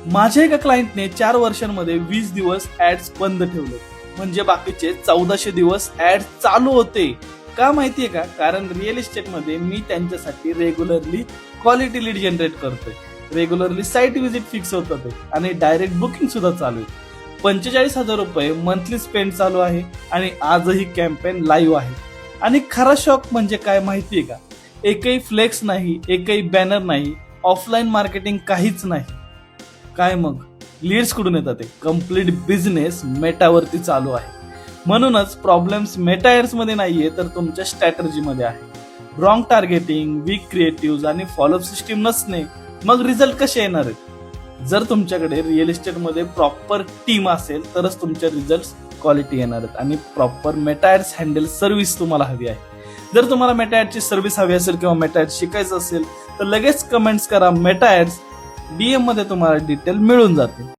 माझ्या एका क्लायंटने 4 वर्षांमध्ये 20 दिवस ऍड्स बंद ठेवले, म्हणजे बाकीचे 1400 दिवस ऍड चालू होते. का माहितीये का? कारण रिअल इस्टेटमध्ये मी त्यांच्यासाठी रेग्युलरली क्वालिटी लीड जनरेट करतोय, रेग्युलरली साईट व्हिजिट फिक्स होतात आणि डायरेक्ट बुकिंग सुद्धा चालू आहे. 45,000 रुपये मंथली स्पेंड चालू आहे आणि आजही कॅम्पेन लाईव्ह आहे. आणि खरा शॉक म्हणजे काय माहितीये का? एकही फ्लेक्स नाही, एकही बॅनर नाही, ऑफलाईन मार्केटिंग काहीच नाही. काय मग लीड्स कुठून येतात? ते कम्प्लीट बिझनेस मेटावरती चालू आहे. म्हणूनच प्रॉब्लेम्स मेटा ऍड्स मध्ये नाहीये, तर तुमच्या स्ट्रॅटर्जी मध्ये आहे. रॉंग टार्गेटिंग, वीक क्रिएटिव्ह आणि फॉलोअप सिस्टीम नसणे, मग रिझल्ट कसे येणार आहेत? जर तुमच्याकडे रिअल इस्टेटमध्ये प्रॉपर टीम असेल तरच तुमचे रिझल्ट क्वालिटी येणार आहेत. आणि proper Meta ads handle service तुम्हाला हवी आहे. जर तुम्हाला मेटा ऍडची सर्व्हिस हवी असेल किंवा मेटा ऍड्स शिकायचं असेल तर लगेच कमेंट्स करा मेटा ऍड्स. DM मध्ये तुम्हाला डिटेल मिळून जाते.